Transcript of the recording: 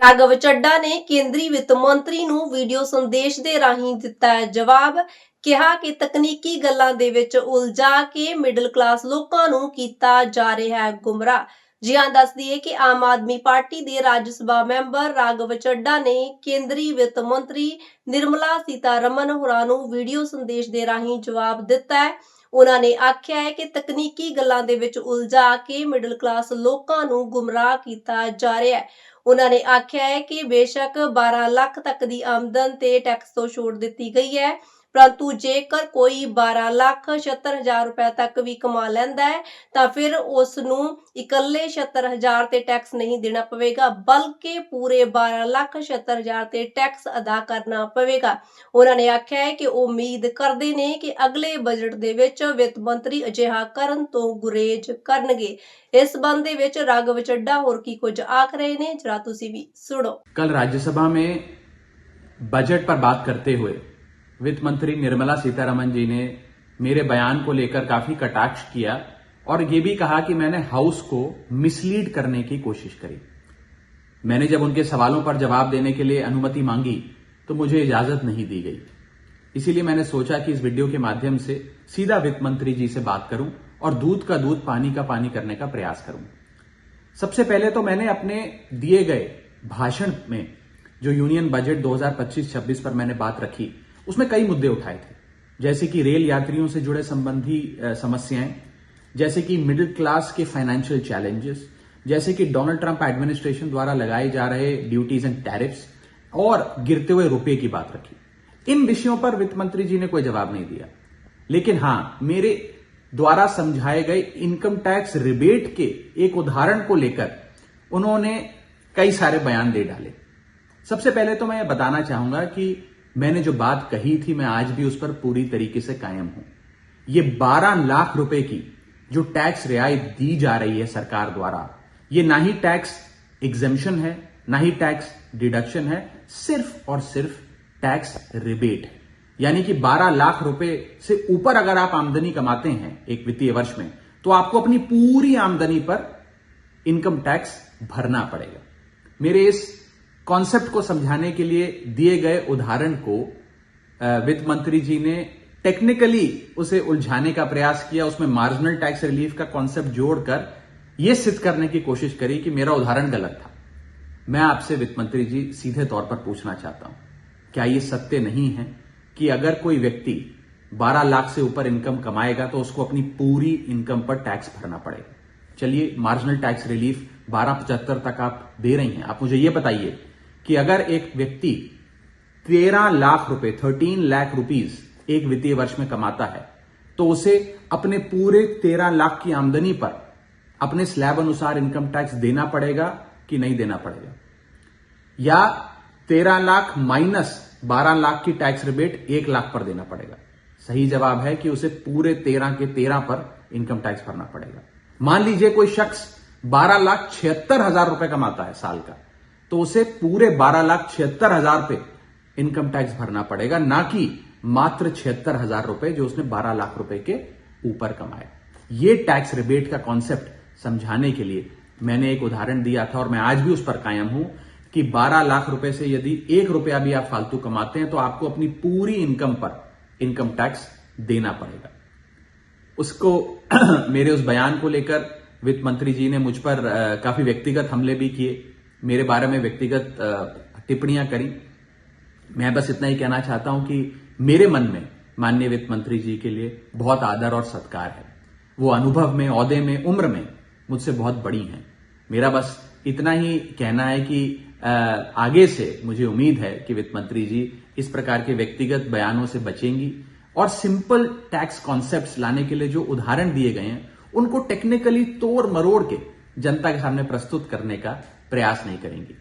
ਰਾਘਵ ਚੱਡਾ ਨੇ ਕੇਂਦਰੀ ਵਿੱਤ ਮੰਤਰੀ ਨੂੰ ਵੀਡੀਓ ਸੰਦੇਸ਼ ਦੇ ਰਾਹੀਂ ਦਿੱਤਾ ਹੈ ਜਵਾਬ। ਕਿਹਾ ਕਿ ਤਕਨੀਕੀ ਗੱਲਾਂ ਦੇ ਵਿੱਚ ਉਲਝਾ ਕੇ ਮਿਡਲ ਕਲਾਸ ਲੋਕਾਂ ਨੂੰ ਕੀਤਾ ਜਾ ਰਿਹਾ ਹੈ ਗੁੰਮਰਾਹ। ਜੀ ਹਾਂ, ਦੱਸ ਦਈਏ ਕਿ ਆਮ ਆਦਮੀ ਪਾਰਟੀ ਦੇ ਰਾਜ ਸਭਾ ਮੈਂਬਰ ਰਾਘਵ ਚੱਡਾ ਨੇ ਕੇਂਦਰੀ ਵਿੱਤ ਮੰਤਰੀ ਨਿਰਮਲਾ ਸੀਤਾਰਮਨ ਹੋਰਾਂ ਨੂੰ ਵੀਡੀਓ ਸੰਦੇਸ਼ ਦੇ ਰਾਹੀਂ ਜਵਾਬ ਦਿੱਤਾ ਹੈ। ਉਹਨਾਂ ਨੇ ਆਖਿਆ ਹੈ ਕਿ ਤਕਨੀਕੀ ਗੱਲਾਂ ਦੇ ਵਿੱਚ ਉਲਝਾ ਕੇ ਮਿਡਲ ਕਲਾਸ ਲੋਕਾਂ ਨੂੰ ਗੁੰਮਰਾਹ ਕੀਤਾ ਜਾ ਰਿਹਾ ਹੈ। ਉਹਨਾਂ ਨੇ ਆਖਿਆ ਹੈ ਕਿ ਬੇਸ਼ੱਕ 12 ਲੱਖ ਤੱਕ ਦੀ ਆਮਦਨ ਤੇ ਟੈਕਸ ਤੋਂ ਛੋਟ ਦਿੱਤੀ ਗਈ ਹੈ, परंतु जेकर कोई 12,76,000 रुपए तक भी कमा लैंदा है तो फिर उसनू इकल्ले 76,000 ते टैक्स नहीं देना पवेगा, बल्कि पूरे 12,76,000 ते टैक्स अदा करना पवेगा। उन्होंने आख्या है कि उम्मीद करते ने कि अगले बजट दे विच वित्त मंत्री अजिहा करन तो गुरेज करनगे। इस संबंध दे विच राघव चड्डा होर की कुछ आख रहे ने, जरा तुसी भी सुनो। कल राज्यसभा में बजट पर बात करते हुए वित्त मंत्री निर्मला सीतारमन जी ने मेरे बयान को लेकर काफी कटाक्ष किया और ये भी कहा कि मैंने हाउस को मिसलीड करने की कोशिश करी। मैंने जब उनके सवालों पर जवाब देने के लिए अनुमति मांगी तो मुझे इजाजत नहीं दी गई। इसीलिए मैंने सोचा कि इस वीडियो के माध्यम से सीधा वित्त मंत्री जी से बात करूं और दूध का दूध पानी का पानी करने का प्रयास करूं। सबसे पहले तो मैंने अपने दिए गए भाषण में जो यूनियन बजट 2025-26 पर मैंने बात रखी उसमें कई मुद्दे उठाए थे, जैसे कि रेल यात्रियों से जुड़े संबंधी समस्याएं, जैसे कि मिडिल क्लास के फाइनेंशियल चैलेंजेस, जैसे कि डोनाल्ड ट्रंप एडमिनिस्ट्रेशन द्वारा लगाए जा रहे ड्यूटीज एंड टैरिफ्स और गिरते हुए रुपए की बात रखी। इन विषयों पर वित्त मंत्री जी ने कोई जवाब नहीं दिया, लेकिन हां, मेरे द्वारा समझाए गए इनकम टैक्स रिबेट के एक उदाहरण को लेकर उन्होंने कई सारे बयान दे डाले। सबसे पहले तो मैं यह बताना चाहूंगा कि मैंने जो बात कही थी मैं आज भी उस पर पूरी तरीके से कायम हूं। ये 12 लाख रुपए की जो टैक्स रियायत दी जा रही है सरकार द्वारा, ये ना ही टैक्स एग्जेम्पशन है, ना ही टैक्स डिडक्शन है, सिर्फ और सिर्फ टैक्स रिबेट है। यानी कि 12 लाख रुपए से ऊपर अगर आप आमदनी कमाते हैं एक वित्तीय वर्ष में तो आपको अपनी पूरी आमदनी पर इनकम टैक्स भरना पड़ेगा। मेरे इस कॉन्सेप्ट को समझाने के लिए दिए गए उदाहरण को वित्त मंत्री जी ने टेक्निकली उसे उलझाने का प्रयास किया, उसमें मार्जिनल टैक्स रिलीफ का कॉन्सेप्ट जोड़कर यह सिद्ध करने की कोशिश करी कि मेरा उदाहरण गलत था। मैं आपसे वित्त मंत्री जी सीधे तौर पर पूछना चाहता हूं, क्या यह सत्य नहीं है कि अगर कोई व्यक्ति 12 लाख से ऊपर इनकम कमाएगा तो उसको अपनी पूरी इनकम पर टैक्स भरना पड़ेगा? चलिए, मार्जिनल टैक्स रिलीफ 12,75 तक आप दे रही हैं। आप मुझे यह बताइए कि अगर एक व्यक्ति 13 लाख रुपए 13 लाख रुपीज एक वित्तीय वर्ष में कमाता है तो उसे अपने पूरे 13 लाख की आमदनी पर अपने स्लैब अनुसार इनकम टैक्स देना पड़ेगा कि नहीं देना पड़ेगा, या 13 लाख माइनस 12 लाख की टैक्स रिबेट 1 लाख पर देना पड़ेगा? सही जवाब है कि उसे पूरे 13 के 13 पर इनकम टैक्स भरना पड़ेगा। मान लीजिए कोई शख्स 12,76,000 रुपए कमाता है साल का, तो उसे पूरे 12,76,000 पे इनकम टैक्स भरना पड़ेगा, ना कि मात्र 76,000 रुपए जो उसने 12 लाख रुपए के ऊपर कमाए। ये टैक्स रिबेट का कॉन्सेप्ट समझाने के लिए मैंने एक उदाहरण दिया था और मैं आज भी उस पर कायम हूं कि 12 लाख रुपए से यदि 1 रुपया भी आप फालतू कमाते हैं तो आपको अपनी पूरी इनकम पर इनकम टैक्स देना पड़ेगा। उसको मेरे उस बयान को लेकर वित्त मंत्री जी ने मुझ पर काफी व्यक्तिगत हमले भी किए, मेरे बारे में व्यक्तिगत टिप्पणियां करी। मैं बस इतना ही कहना चाहता हूं कि मेरे मन में माननीय वित्त मंत्री जी के लिए बहुत आदर और सत्कार है। वो अनुभव में, ओहदे में, उम्र में मुझसे बहुत बड़ी हैं। मेरा बस इतना ही कहना है कि आगे से मुझे उम्मीद है कि वित्त मंत्री जी इस प्रकार के व्यक्तिगत बयानों से बचेंगी और सिंपल टैक्स कॉन्सेप्ट्स लाने के लिए जो उदाहरण दिए गए हैं उनको टेक्निकली तोड़ मरोड़ के जनता के सामने प्रस्तुत करने का प्रयास नहीं करेंगी।